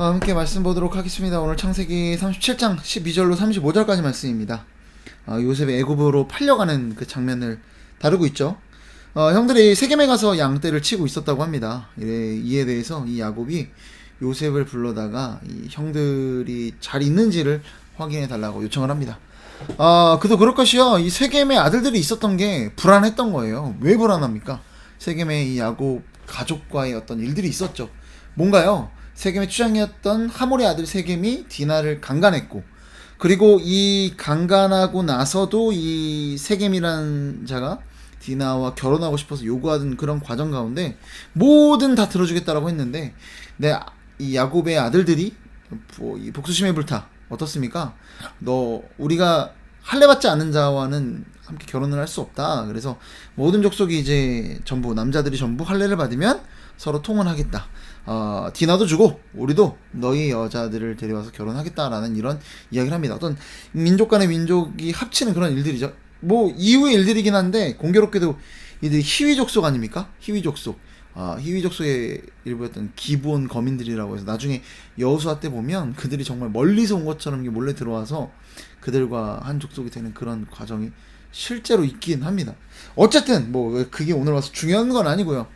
함께 말씀 보도록 하겠습니다. 오늘 창세기 37장 12절로 35절까지 말씀입니다. 요셉이 애굽으로 팔려가는 그 장면을 다루고 있죠. 형들이 세겜에 가서 양떼를 치고 있었다고 합니다. 이에 대해서 이 야곱이 요셉을 불러다가 이 형들이 잘 있는지를 확인해 달라고 요청을 합니다. 그도 그럴 것이요. 이 세겜에 아들들이 있었던 게 불안했던 거예요. 왜 불안합니까? 세겜에 이 야곱 가족과의 어떤 일들이 있었죠. 뭔가요? 세겜의 추장이었던 하몰의 아들 세겜이 디나를 강간했고, 그리고 이 강간하고 나서도 이 세겜이라는 자가 디나와 결혼하고 싶어서 요구하던 그런 과정 가운데 뭐든 다 들어주겠다라고 했는데, 이 야곱의 아들들이 이 복수심에 불타 어떻습니까? 우리가 할례받지 않은 자와는 함께 결혼을 할 수 없다. 그래서 모든 족속이 이제 전부 남자들이 전부 할례를 받으면 서로 통혼하겠다. 디나도 주고 우리도 너희 여자들을 데려와서 결혼하겠다라는 이런 이야기를 합니다. 어떤 민족 간의 민족이 합치는 그런 일들이죠. 뭐 이후의 일들이긴 한데 공교롭게도 이들이 히위 족속 아닙니까? 히위 족속. 히위 족속의 일부였던 기브온 거민들이라고 해서 나중에 여호수아 때 보면 그들이 정말 멀리서 온 것처럼 몰래 들어와서 그들과 한 족속이 되는 그런 과정이 실제로 있긴 합니다. 어쨌든 뭐 그게 오늘 와서 중요한 건 아니고요.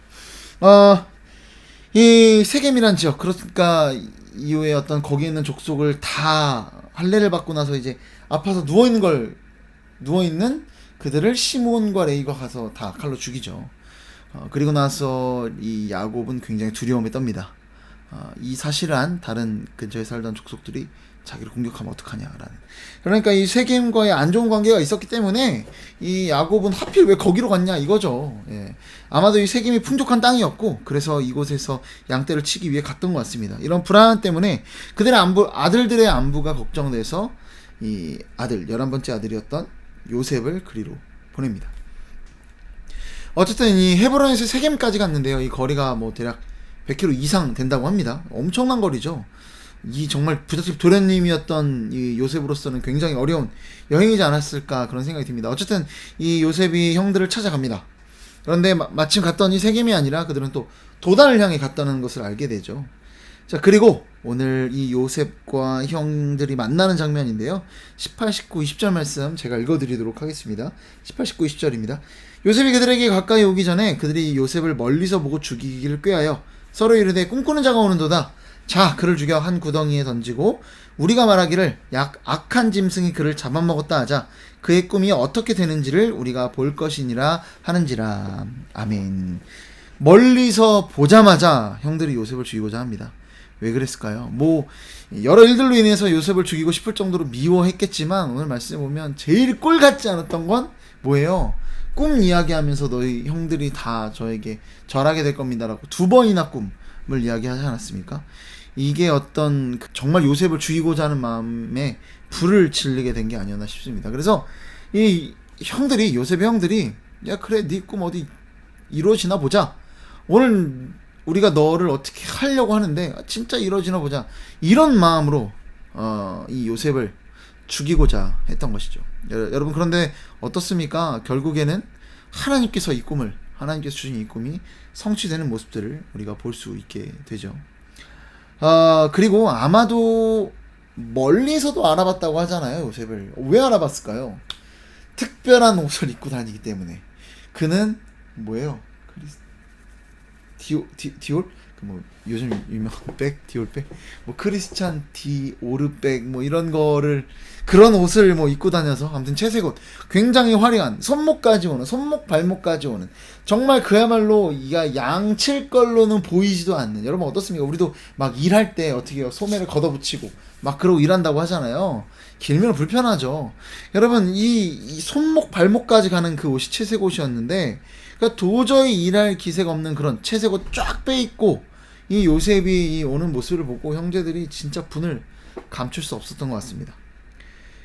이 세겜이란 지역, 그러니까 이후에 어떤 거기에 있는 족속을 다 할례를 받고 나서 이제 아파서 누워있는 그들을 시몬과 레이가 가서 다 칼로 죽이죠. 그리고 나서 이 야곱은 굉장히 두려움에 떱니다. 이 사실을 안 다른 근처에 살던 족속들이 자기를 공격하면 어떡하냐라는. 그러니까 이 세겜과의 안 좋은 관계가 있었기 때문에 이 야곱은 하필 왜 거기로 갔냐 이거죠. 예. 아마도 이 세겜이 풍족한 땅이었고 그래서 이곳에서 양떼를 치기 위해 갔던 것 같습니다. 이런 불안 때문에 그들의 아들들의 안부가 걱정돼서 이 11번째 아들이었던 요셉을 그리로 보냅니다. 어쨌든 이 헤브론에서 세겜까지 갔는데요. 이 거리가 뭐 대략 100km 이상 된다고 합니다. 엄청난 거리죠. 이 정말 부잣집 도련님이었던 이 요셉으로서는 굉장히 어려운 여행이지 않았을까 그런 생각이 듭니다. 어쨌든 이 요셉이 형들을 찾아갑니다. 그런데 마침 갔더니 세겜이 아니라 그들은 또 도단을 향해 갔다는 것을 알게 되죠. 자, 그리고 오늘 이 요셉과 형들이 만나는 장면인데요. 18, 19, 20절 말씀 제가 읽어드리도록 하겠습니다. 18, 19, 20절입니다. 요셉이 그들에게 가까이 오기 전에 그들이 요셉을 멀리서 보고 죽이기를 꾀하여 서로 이르되 꿈꾸는 자가 오는도다. 자, 그를 죽여 한 구덩이에 던지고 우리가 말하기를 악한 짐승이 그를 잡아먹었다 하자. 그의 꿈이 어떻게 되는지를 우리가 볼 것이니라 하는지라. 아멘. 멀리서 보자마자 형들이 요셉을 죽이고자 합니다. 왜 그랬을까요? 뭐 여러 일들로 인해서 요셉을 죽이고 싶을 정도로 미워했겠지만 오늘 말씀에 보면 제일 꼴 같지 않았던 건 뭐예요? 꿈 이야기하면서 너희 형들이 다 저에게 절하게 될 겁니다라고 2번이나 꿈을 이야기하지 않았습니까? 이게 어떤 정말 요셉을 죽이고자 하는 마음에 불을 질리게 된 게 아니었나 싶습니다. 그래서 이 형들이, 요셉의 형들이 야 그래 네 꿈 어디 이루어지나 보자. 오늘 우리가 너를 어떻게 하려고 하는데 진짜 이루어지나 보자. 이런 마음으로 이 요셉을 죽이고자 했던 것이죠. 여러분, 그런데 어떻습니까? 결국에는 하나님께서 주신 이 꿈이 성취되는 모습들을 우리가 볼 수 있게 되죠. 그리고 아마도 멀리서도 알아봤다고 하잖아요. 요셉을 왜 알아봤을까요? 특별한 옷을 입고 다니기 때문에. 그는 뭐예요? 디올? 뭐 요즘 유명한 백, 디올백, 뭐 크리스찬 디오르백, 뭐 이런 거를, 그런 옷을 뭐 입고 다녀서 아무튼 채색 옷, 굉장히 화려한, 손목 발목까지 오는, 정말 그야말로 이가 양칠 걸로는 보이지도 않는. 여러분 어떻습니까? 우리도 막 일할 때 어떻게 해요? 소매를 걷어붙이고 막 그러고 일한다고 하잖아요. 길면 불편하죠. 여러분, 이 손목 발목까지 가는 그 옷이 채색 옷이었는데, 그러니까 도저히 일할 기세가 없는 그런 채색 옷 쫙 빼입고 이 요셉이 오는 모습을 보고 형제들이 진짜 분을 감출 수 없었던 것 같습니다.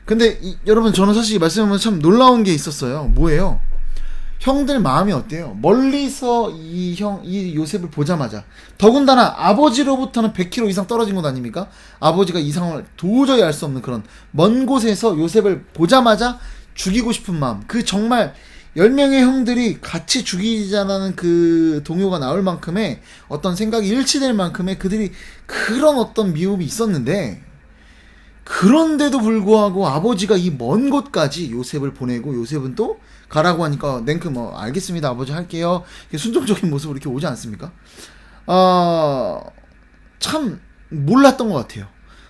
근데 여러분, 저는 사실 이 말씀하면서 참 놀라운 게 있었어요. 뭐예요? 형들 마음이 어때요? 멀리서 이 요셉을 보자마자, 더군다나 아버지로부터는 100km 이상 떨어진 것 아닙니까? 아버지가 이 상황을 도저히 알 수 없는 그런 먼 곳에서 요셉을 보자마자 죽이고 싶은 마음, 그 정말 10명의 형들이 같이 죽이자라는 그 동요가 나올 만큼의 어떤 생각이 일치될 만큼의 그들이 그런 어떤 미움이 있었는데, 그런데도 불구하고 아버지가 이 먼 곳까지 요셉을 보내고, 요셉은 또 가라고 하니까 냉크 뭐 알겠습니다 아버지 할게요, 순종적인 모습으로 이렇게 오지 않습니까? 참 몰랐던 것 같아요.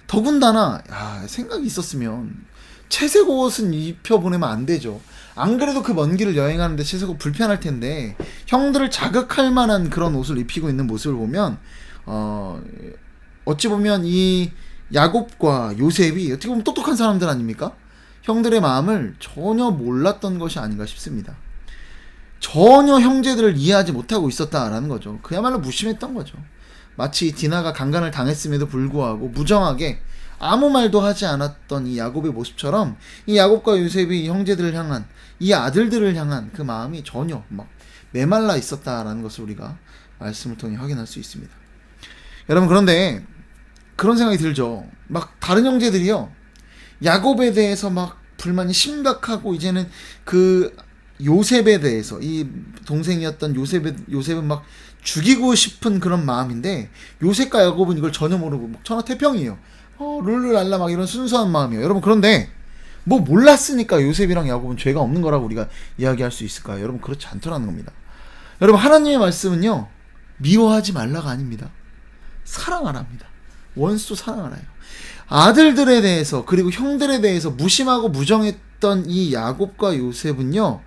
더군다나 생각이 있었으면 채색 옷은 입혀보내면 안 되죠. 안 그래도 그 먼 길을 여행하는데 채색 옷 불편할 텐데 형들을 자극할 만한 그런 옷을 입히고 있는 모습을 보면 어찌 보면 이 야곱과 요셉이 어떻게 보면 똑똑한 사람들 아닙니까? 형들의 마음을 전혀 몰랐던 것이 아닌가 싶습니다. 전혀 형제들을 이해하지 못하고 있었다라는 거죠. 그야말로 무심했던 거죠. 마치 디나가 강간을 당했음에도 불구하고 무정하게 아무 말도 하지 않았던 이 야곱의 모습처럼, 이 야곱과 요셉이 형제들을 향한, 이 아들들을 향한 그 마음이 전혀 막 메말라 있었다라는 것을 우리가 말씀을 통해 확인할 수 있습니다. 여러분, 그런데 그런 생각이 들죠. 막 다른 형제들이요, 야곱에 대해서 막 불만이 심각하고, 이제는 그 요셉에 대해서, 이 동생이었던 요셉은 막 죽이고 싶은 그런 마음인데, 요셉과 야곱은 이걸 전혀 모르고 막 천하태평이에요. 룰루랄라 막 이런 순수한 마음이에요. 여러분, 그런데 뭐 몰랐으니까 요셉이랑 야곱은 죄가 없는 거라고 우리가 이야기할 수 있을까요? 여러분, 그렇지 않더라는 겁니다. 여러분, 하나님의 말씀은요, 미워하지 말라가 아닙니다. 사랑하랍니다. 원수 사랑하라요. 아들들에 대해서, 그리고 형들에 대해서 무심하고 무정했던 이 야곱과 요셉은요,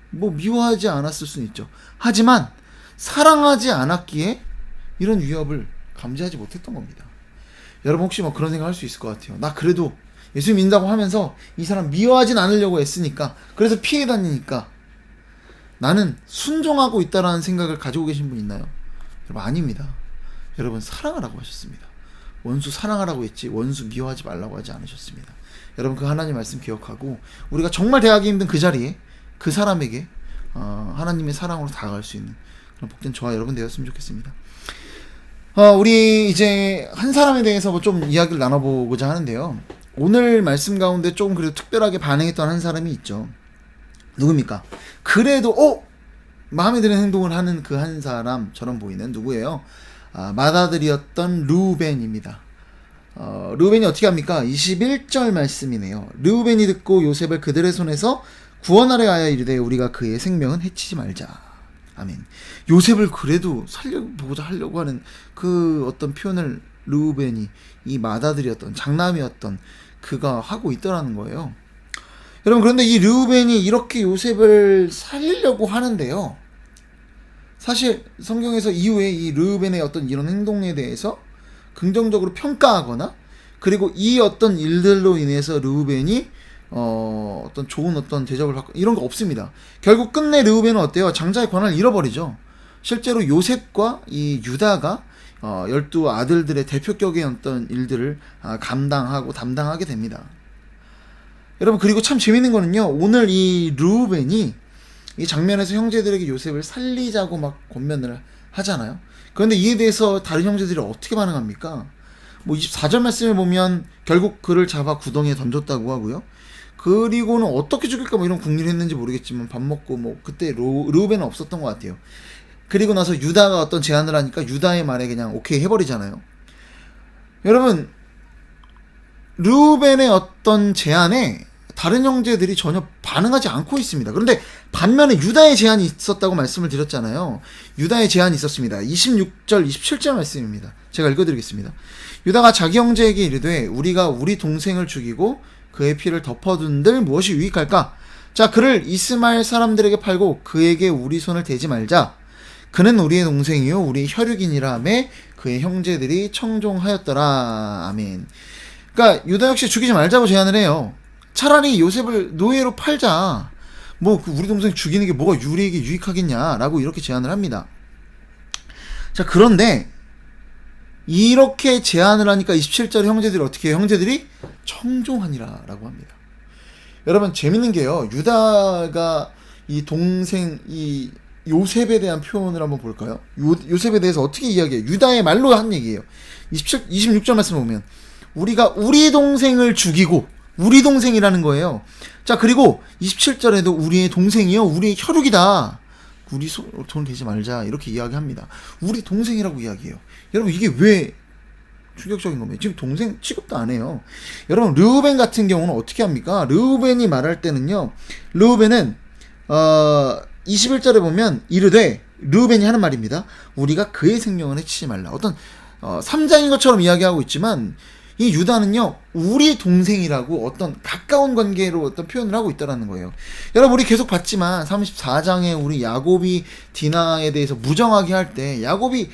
뭐 미워하지 않았을 수는 있죠. 하지만 사랑하지 않았기에 이런 위협을 감지하지 못했던 겁니다. 여러분, 혹시 뭐 그런 생각 할 수 있을 것 같아요. 나 그래도 예수 믿는다고 하면서 이 사람 미워하진 않으려고 애쓰니까, 그래서 피해 다니니까 나는 순종하고 있다라는 생각을 가지고 계신 분 있나요? 여러분, 아닙니다. 여러분, 사랑하라고 하셨습니다. 원수 사랑하라고 했지 원수 미워하지 말라고 하지 않으셨습니다. 여러분, 그 하나님 말씀 기억하고 우리가 정말 대하기 힘든 그 자리에 그 사람에게 하나님의 사랑으로 다가갈 수 있는 그런 복된 저와 여러분 되었으면 좋겠습니다. 우리 이제 한 사람에 대해서 뭐 좀 이야기를 나눠보고자 하는데요. 오늘 말씀 가운데 조금 그래도 특별하게 반응했던 한 사람이 있죠. 누굽니까? 그래도 마음에 드는 행동을 하는 그 한 사람처럼 보이는 누구예요? 맏아들이었던 르우벤입니다. 르우벤이 어떻게 합니까? 21절 말씀이네요. 르우벤이 듣고 요셉을 그들의 손에서 구원하려 하여 이르되 우리가 그의 생명은 해치지 말자. 아멘. 요셉을 그래도 살려보고자 하려고 하는 그 어떤 표현을 르우벤이, 이 맏아들이었던, 장남이었던 그가 하고 있더라는 거예요. 여러분, 그런데 이 르우벤이 이렇게 요셉을 살리려고 하는데요, 사실 성경에서 이후에 이 르우벤의 어떤 이런 행동에 대해서 긍정적으로 평가하거나, 그리고 이 어떤 일들로 인해서 르우벤이 어떤 좋은 어떤 대접을 받고 이런 거 없습니다. 결국 끝내 르우벤은 어때요? 장자의 권한을 잃어버리죠. 실제로 요셉과 이 유다가 12 아들들의 대표격의 어떤 일들을 감당하고 담당하게 됩니다. 여러분, 그리고 참 재밌는 거는요, 오늘 이 르우벤이 이 장면에서 형제들에게 요셉을 살리자고 막 권면을 하잖아요. 그런데 이에 대해서 다른 형제들이 어떻게 반응합니까? 뭐 24절 말씀을 보면 결국 그를 잡아 구덩이에 던졌다고 하고요. 그리고는 어떻게 죽일까 뭐 이런 궁리를 했는지 모르겠지만 밥 먹고 뭐 그때 르우벤은 없었던 것 같아요. 그리고 나서 유다가 어떤 제안을 하니까 유다의 말에 그냥 오케이 해버리잖아요. 여러분, 르우벤의 어떤 제안에 다른 형제들이 전혀 반응하지 않고 있습니다. 그런데 반면에 유다의 제안이 있었다고 말씀을 드렸잖아요. 유다의 제안이 있었습니다. 26절 27절 말씀입니다. 제가 읽어드리겠습니다. 유다가 자기 형제에게 이르되 우리가 우리 동생을 죽이고 그의 피를 덮어둔들 무엇이 유익할까? 자, 그를 이스마엘 사람들에게 팔고 그에게 우리 손을 대지 말자. 그는 우리의 동생이요 우리 혈육이니라 하매 그의 형제들이 청종하였더라. 아멘. 그러니까 유다 역시 죽이지 말자고 제안을 해요. 차라리 요셉을 노예로 팔자. 뭐 우리 동생 죽이는 게 뭐가 우리에게 유익하겠냐라고 이렇게 제안을 합니다. 자, 그런데 이렇게 제안을 하니까 27절 형제들이 어떻게 해요? 형제들이 청종하니라 라고 합니다. 여러분, 재밌는 게요, 유다가 이 동생 이 요셉에 대한 표현을 한번 볼까요? 요셉에 대해서 어떻게 이야기해요? 유다의 말로 한 얘기예요. 26절 말씀 보면 우리가 우리 동생을 죽이고 우리 동생이라는 거예요. 자, 그리고 27절에도 우리의 동생이요, 우리의 혈육이다. 우리 손 대지 말자 이렇게 이야기합니다. 우리 동생이라고 이야기해요. 여러분, 이게 왜 충격적인 겁니다. 지금 동생 취급도 안 해요. 여러분, 르우벤 같은 경우는 어떻게 합니까? 르우벤이 말할 때는요, 르우벤은 21절에 보면 이르되, 르우벤이 하는 말입니다. 우리가 그의 생명을 해치지 말라. 어떤 삼자인 것처럼 이야기하고 있지만 이 유다는요, 우리 동생이라고 어떤 가까운 관계로 어떤 표현을 하고 있다라는 거예요. 여러분, 우리 계속 봤지만 34장에 우리 야곱이 디나에 대해서 무정하게 할 때 야곱이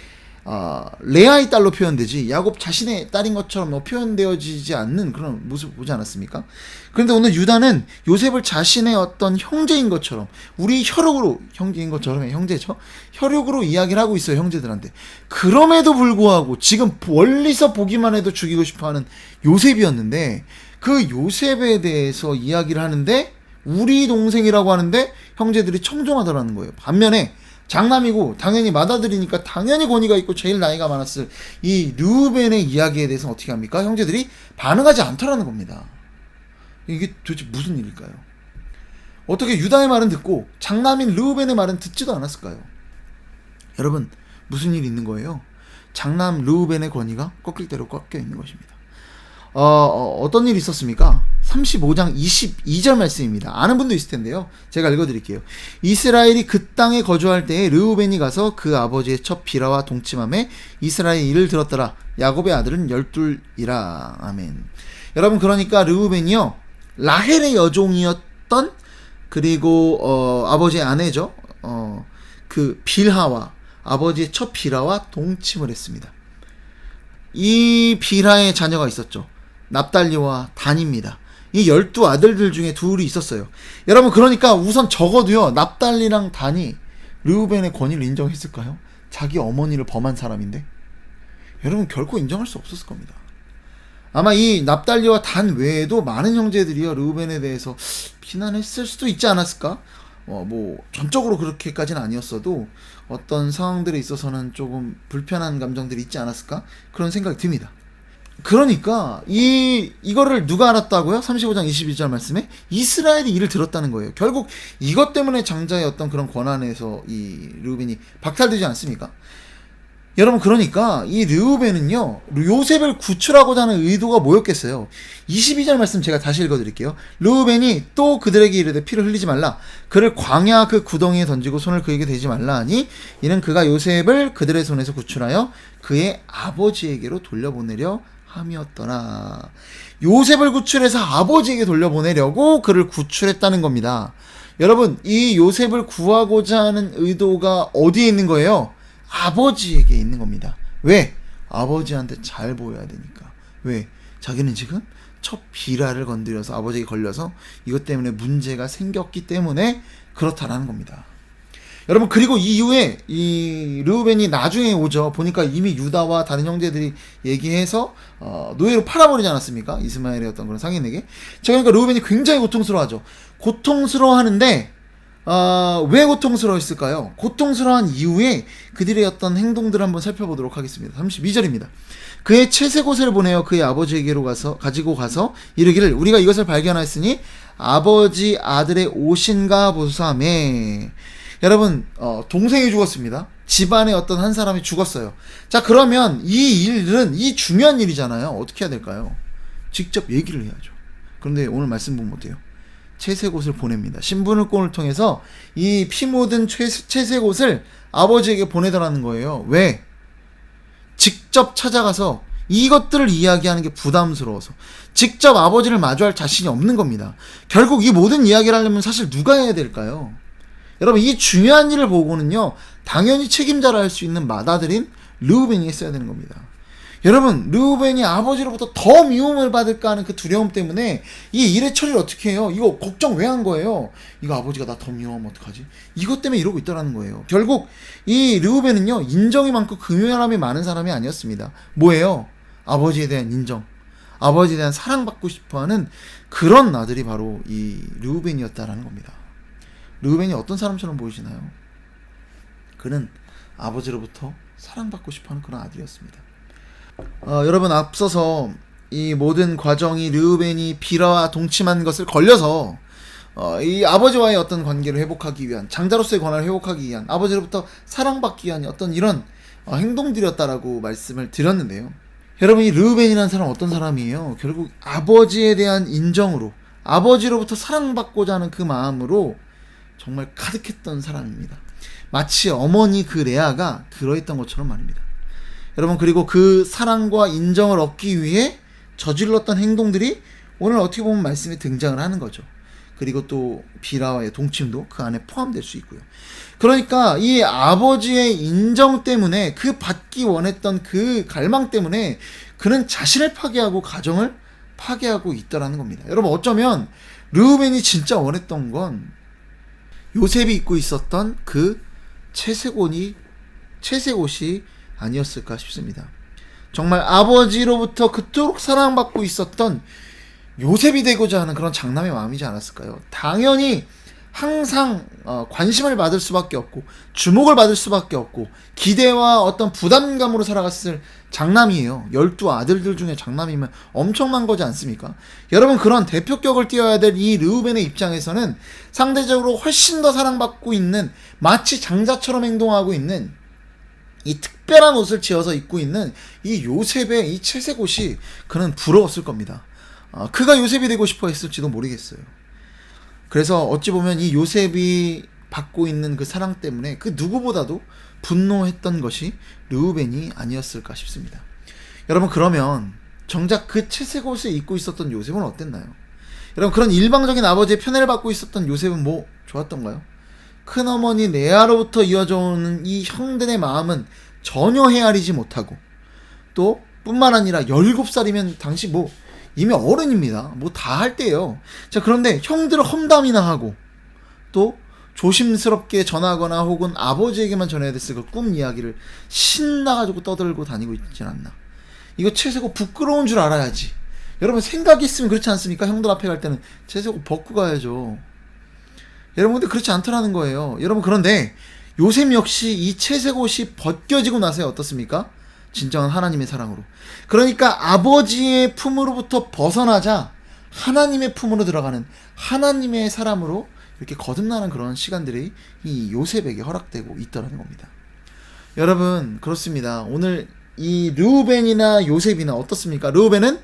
레아의 딸로 표현되지 야곱 자신의 딸인 것처럼 표현되어지지 않는 그런 모습을 보지 않았습니까? 그런데 오늘 유다는 요셉을 자신의 어떤 형제인 것처럼, 우리 혈육으로, 형제인 것처럼, 형제죠, 혈육으로 이야기를 하고 있어요, 형제들한테. 그럼에도 불구하고 지금 멀리서 보기만 해도 죽이고 싶어하는 요셉이었는데, 그 요셉에 대해서 이야기를 하는데 우리 동생이라고 하는데 형제들이 청종하더라는 거예요. 반면에 장남이고 당연히 맏아들이니까 당연히 권위가 있고 제일 나이가 많았을 이 르우벤의 이야기에 대해서는 어떻게 합니까? 형제들이 반응하지 않더라는 겁니다. 이게 도대체 무슨 일일까요? 어떻게 유다의 말은 듣고 장남인 르우벤의 말은 듣지도 않았을까요? 여러분, 무슨 일이 있는 거예요? 장남 르우벤의 권위가 꺾일 대로 꺾여 있는 것입니다. 어떤 일이 있었습니까? 35장 22절 말씀입니다. 아는 분도 있을 텐데요, 제가 읽어드릴게요. 이스라엘이 그 땅에 거주할 때에 르우벤이 가서 그 아버지의 첫 비라와 동침함에 이스라엘의 일을 들었더라. 야곱의 아들은 12이라. 아멘. 여러분, 그러니까 르우벤이요, 라헬의 여종이었던, 그리고 아버지의 아내죠, 그 빌하와 아버지의 첫 비라와 동침을 했습니다. 이 빌하의 자녀가 있었죠. 납달리와 단입니다. 이 12아들들 중에 둘이 있었어요. 여러분, 그러니까 우선 적어도요, 납달리랑 단이 르우벤의 권위를 인정했을까요? 자기 어머니를 범한 사람인데. 여러분, 결코 인정할 수 없었을 겁니다. 아마 이 납달리와 단 외에도 많은 형제들이요, 르우벤에 대해서 비난했을 수도 있지 않았을까? 뭐 전적으로 그렇게까지는 아니었어도 어떤 상황들에 있어서는 조금 불편한 감정들이 있지 않았을까? 그런 생각이 듭니다. 그러니까 이거를 누가 알았다고요? 35장 22절 말씀에 이스라엘이 이를 들었다는 거예요. 결국 이것 때문에 장자의 어떤 그런 권한에서 이 르우벤이 박탈되지 않습니까? 여러분, 그러니까 이 르우벤은요, 요셉을 구출하고자 하는 의도가 뭐였겠어요? 22절 말씀 제가 다시 읽어드릴게요. 르우벤이 또 그들에게 이르되 피를 흘리지 말라. 그를 광야 그 구덩이에 던지고 손을 그에게 대지 말라 하니, 이는 그가 요셉을 그들의 손에서 구출하여 그의 아버지에게로 돌려보내려 함이었더라. 요셉을 구출해서 아버지에게 돌려보내려고 그를 구출했다는 겁니다. 여러분, 이 요셉을 구하고자 하는 의도가 어디에 있는 거예요? 아버지에게 있는 겁니다. 왜? 아버지한테 잘 보여야 되니까. 왜? 자기는 지금 첫 비라를 건드려서 아버지에게 걸려서 이것 때문에 문제가 생겼기 때문에 그렇다라는 겁니다. 여러분, 그리고 이후에 이 르우벤이 나중에 오죠. 보니까 이미 유다와 다른 형제들이 얘기해서 노예로 팔아버리지 않았습니까? 이스마엘의 어떤 그런 상인에게. 그러니까 르우벤이 굉장히 고통스러워하죠. 고통스러워하는데 왜 고통스러웠을까요? 고통스러운 이후에 그들의 어떤 행동들을 한번 살펴보도록 하겠습니다. 32절입니다. 그의 채색 옷을 보내어 그의 아버지에게로 가지고 가서 이르기를, 우리가 이것을 발견하였으니 아버지 아들의 옷인가 보소사매. 여러분, 동생이 죽었습니다. 집안의 어떤 한 사람이 죽었어요. 자, 그러면 이 일은, 이 중요한 일이잖아요. 어떻게 해야 될까요? 직접 얘기를 해야죠. 그런데 오늘 말씀 보면 어때요? 채색 옷을 보냅니다. 신분을권을 통해서 이 피 묻은 채색 옷을 아버지에게 보내달라는 거예요. 왜? 직접 찾아가서 이것들을 이야기하는 게 부담스러워서, 직접 아버지를 마주할 자신이 없는 겁니다. 결국 이 모든 이야기를 하려면 사실 누가 해야 될까요? 여러분, 이 중요한 일을 보고는요, 당연히 책임자라 할 수 있는 맏아들인 르우벤이 했어야 되는 겁니다. 여러분, 르우벤이 아버지로부터 더 미움을 받을까 하는 그 두려움 때문에 이 일의 처리를 어떻게 해요? 이거 걱정 왜 한 거예요? 이거 아버지가 나 더 미워하면 어떡하지? 이것 때문에 이러고 있다라는 거예요. 결국 이 르우벤은요, 인정이 많고 긍휼함이 많은 사람이 아니었습니다. 뭐예요? 아버지에 대한 인정, 아버지에 대한 사랑받고 싶어하는 그런 아들이 바로 이 르우벤이었다라는 겁니다. 르우벤이 어떤 사람처럼 보이시나요? 그는 아버지로부터 사랑받고 싶어하는 그런 아들이었습니다. 여러분, 앞서서 이 모든 과정이 르우벤이 빌아와 동침한 것을 걸려서 이 아버지와의 어떤 관계를 회복하기 위한, 장자로서의 권한을 회복하기 위한, 아버지로부터 사랑받기 위한 어떤 이런 행동들이었다라고 말씀을 드렸는데요. 여러분, 이 르우벤이라는 사람은 어떤 사람이에요? 결국 아버지에 대한 인정으로, 아버지로부터 사랑받고자 하는 그 마음으로 정말 가득했던 사람입니다. 마치 어머니 그 레아가 그러했던 것처럼 말입니다. 여러분, 그리고 그 사랑과 인정을 얻기 위해 저질렀던 행동들이 오늘 어떻게 보면 말씀에 등장을 하는 거죠. 그리고 또 비라와의 동침도 그 안에 포함될 수 있고요. 그러니까 이 아버지의 인정 때문에, 그 받기 원했던 그 갈망 때문에 그는 자신을 파괴하고 가정을 파괴하고 있다라는 겁니다. 여러분, 어쩌면 르우벤이 진짜 원했던 건 요셉이 입고 있었던 그 채색옷이 아니었을까 싶습니다. 정말 아버지로부터 그토록 사랑받고 있었던 요셉이 되고자 하는 그런 장남의 마음이지 않았을까요? 당연히 항상 관심을 받을 수밖에 없고, 주목을 받을 수밖에 없고, 기대와 어떤 부담감으로 살아갔을 장남이에요. 12아들들 중에 장남이면 엄청난 거지 않습니까? 여러분, 그런 대표격을 띄워야 될 이 르우벤의 입장에서는 상대적으로 훨씬 더 사랑받고 있는, 마치 장자처럼 행동하고 있는, 이 특별한 옷을 지어서 입고 있는 이 요셉의 이 채색 옷이 그는 부러웠을 겁니다. 그가 요셉이 되고 싶어 했을지도 모르겠어요. 그래서 어찌 보면 이 요셉이 받고 있는 그 사랑 때문에 그 누구보다도 분노했던 것이 르우벤이 아니었을까 싶습니다. 여러분, 그러면 정작 그 채색 옷을 입고 있었던 요셉은 어땠나요? 여러분, 그런 일방적인 아버지의 편애를 받고 있었던 요셉은 뭐 좋았던가요? 큰어머니 레아로부터 이어져 오는 이 형들의 마음은 전혀 헤아리지 못하고, 또 뿐만 아니라 17살이면 당시 뭐 이미 어른입니다. 뭐 다 할 때예요. 자, 그런데 형들을 험담이나 하고, 또 조심스럽게 전하거나 혹은 아버지에게만 전해야 됐을 그 꿈 이야기를 신나가지고 떠들고 다니고 있진 않나. 이거 채색옷 부끄러운 줄 알아야지. 여러분, 생각이 있으면 그렇지 않습니까? 형들 앞에 갈 때는 채색옷 벗고 가야죠. 여러분, 근데 그렇지 않더라는 거예요. 여러분, 그런데 요셉 역시 이 채색옷이 벗겨지고 나서야 어떻습니까? 진정한 하나님의 사랑으로. 그러니까 아버지의 품으로부터 벗어나자 하나님의 품으로 들어가는 하나님의 사람으로 이렇게 거듭나는 그런 시간들이 이 요셉에게 허락되고 있다는 겁니다. 여러분, 그렇습니다. 오늘 이 르우벤이나 요셉이나 어떻습니까? 르우벤은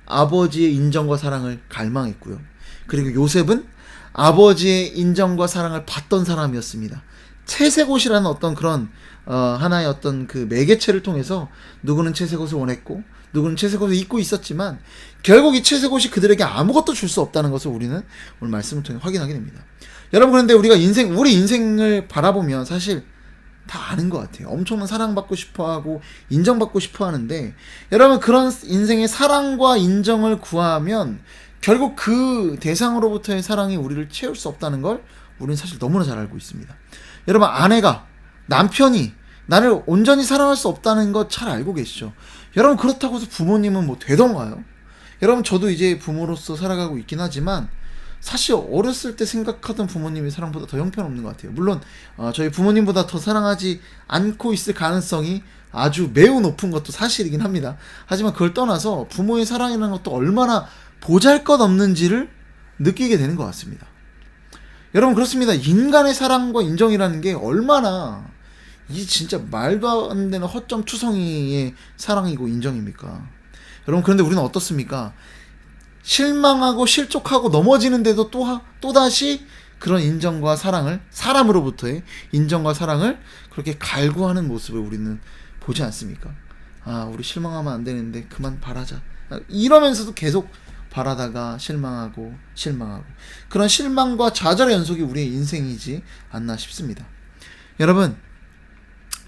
아버지의 인정과 사랑을 갈망했고요. 그리고 요셉은 아버지의 인정과 사랑을 받던 사람이었습니다. 채색옷이라는 어떤 그런 하나의 어떤 그 매개체를 통해서 누구는 채색옷을 원했고, 누구는 채색옷을 입고 있었지만 결국 이 채색옷이 그들에게 아무것도 줄 수 없다는 것을 우리는 오늘 말씀을 통해 확인하게 됩니다. 여러분, 그런데 우리가 우리 인생을 바라보면 사실 다 아는 것 같아요. 엄청난 사랑받고 싶어하고 인정받고 싶어하는데, 여러분, 그런 인생의 사랑과 인정을 구하면 결국 그 대상으로부터의 사랑이 우리를 채울 수 없다는 걸 우리는 사실 너무나 잘 알고 있습니다. 여러분, 아내가, 남편이 나를 온전히 사랑할 수 없다는 거 잘 알고 계시죠? 여러분, 그렇다고 해서 부모님은 뭐 되던가요? 여러분, 저도 이제 부모로서 살아가고 있긴 하지만 사실 어렸을 때 생각하던 부모님의 사랑보다 더 형편없는 것 같아요. 물론 저희 부모님보다 더 사랑하지 않고 있을 가능성이 아주 매우 높은 것도 사실이긴 합니다. 하지만 그걸 떠나서 부모의 사랑이라는 것도 얼마나 보잘것없는지를 느끼게 되는 것 같습니다. 여러분, 그렇습니다. 인간의 사랑과 인정이라는 게 얼마나 이 진짜 말도 안 되는 허점 투성이의 사랑이고 인정입니까? 여러분, 그런데 우리는 어떻습니까? 실망하고 실족하고 넘어지는데도 또다시 그런 인정과 사랑을, 사람으로부터의 인정과 사랑을 그렇게 갈구하는 모습을 우리는 보지 않습니까? 우리 실망하면 안 되는데 그만 바라자. 이러면서도 계속 바라다가 실망하고 그런 실망과 좌절의 연속이 우리의 인생이지 않나 싶습니다. 여러분,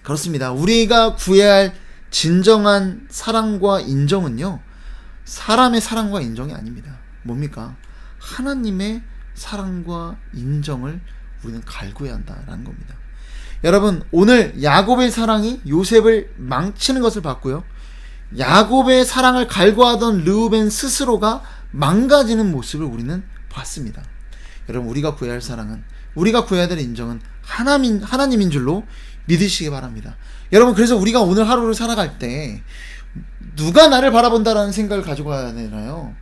그렇습니다. 우리가 구해야 할 진정한 사랑과 인정은요, 사람의 사랑과 인정이 아닙니다. 뭡니까? 하나님의 사랑과 인정을 우리는 갈구해야 한다라는 겁니다. 여러분, 오늘 야곱의 사랑이 요셉을 망치는 것을 봤고요, 야곱의 사랑을 갈구하던 르우벤 스스로가 망가지는 모습을 우리는 봤습니다. 여러분, 우리가 구해야 할 사랑은, 우리가 구해야 될 인정은 하나님인 줄로 믿으시기 바랍니다. 여러분, 그래서 우리가 오늘 하루를 살아갈 때 누가 나를 바라본다라는 생각을 가지고 가야 되나요?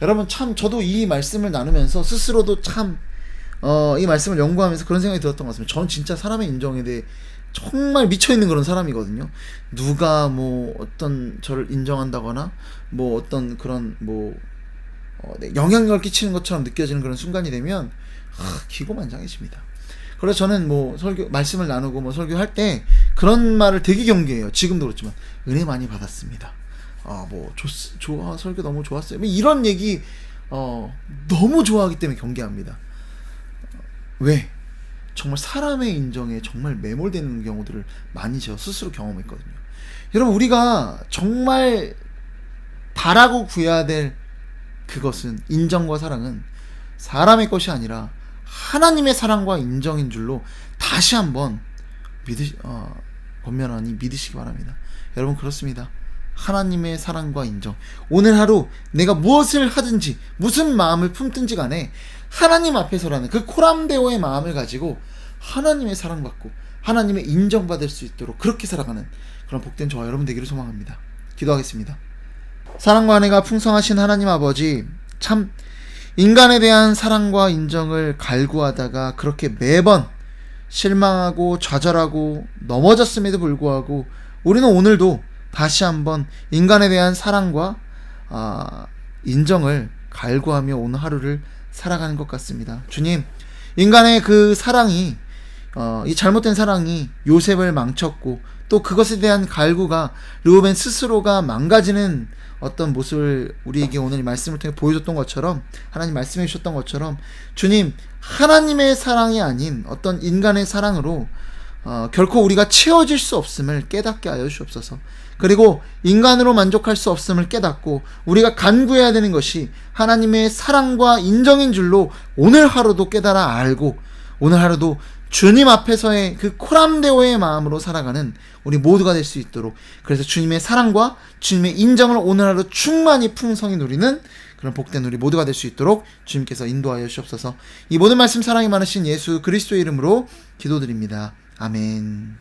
여러분, 참 저도 이 말씀을 나누면서 스스로도 참 이 말씀을 연구하면서 그런 생각이 들었던 것 같습니다. 저는 진짜 사람의 인정에 대해 정말 미쳐있는 그런 사람이거든요. 누가 뭐 어떤 저를 인정한다거나 뭐 어떤 그런 뭐 영향력을 끼치는 것처럼 느껴지는 그런 순간이 되면 기고만장해집니다. 그래서 저는 뭐 설교 말씀을 나누고 뭐 설교할 때 그런 말을 되게 경계해요. 지금도 그렇지만 은혜 많이 받았습니다. 좋아, 설교 너무 좋았어요. 뭐 이런 얘기 너무 좋아하기 때문에 경계합니다. 왜? 정말 사람의 인정에 정말 매몰되는 경우들을 많이 제가 스스로 경험했거든요. 여러분, 우리가 정말 바라고 구해야 될 그것은, 인정과 사랑은 사람의 것이 아니라 하나님의 사랑과 인정인 줄로 다시 한번 권면하니 믿으시기 바랍니다. 여러분, 그렇습니다. 하나님의 사랑과 인정. 오늘 하루 내가 무엇을 하든지 무슨 마음을 품든지 간에 하나님 앞에서라는 그 코람데오의 마음을 가지고 하나님의 사랑받고 하나님의 인정받을 수 있도록 그렇게 살아가는 그런 복된 저와 여러분 되기를 소망합니다. 기도하겠습니다. 사랑과 은혜가 풍성하신 하나님 아버지, 참 인간에 대한 사랑과 인정을 갈구하다가 그렇게 매번 실망하고 좌절하고 넘어졌음에도 불구하고 우리는 오늘도 다시 한번 인간에 대한 사랑과 인정을 갈구하며 오늘 하루를 살아가는 것 같습니다. 주님, 인간의 그 사랑이 이 잘못된 사랑이 요셉을 망쳤고 또 그것에 대한 갈구가 르우벤 스스로가 망가지는 어떤 모습을 우리에게 오늘 이 말씀을 통해 보여줬던 것처럼, 하나님 말씀해 주셨던 것처럼, 주님, 하나님의 사랑이 아닌 어떤 인간의 사랑으로 결코 우리가 채워질 수 없음을 깨닫게 하여 주옵소서. 그리고 인간으로 만족할 수 없음을 깨닫고 우리가 간구해야 되는 것이 하나님의 사랑과 인정인 줄로 오늘 하루도 깨달아 알고 오늘 하루도 주님 앞에서의 그 코람데오의 마음으로 살아가는 우리 모두가 될 수 있도록, 그래서 주님의 사랑과 주님의 인정을 오늘 하루 충만히 풍성히 누리는 그런 복된 우리 모두가 될 수 있도록 주님께서 인도하여 주옵소서. 이 모든 말씀 사랑이 많으신 예수 그리스도의 이름으로 기도드립니다. 아멘.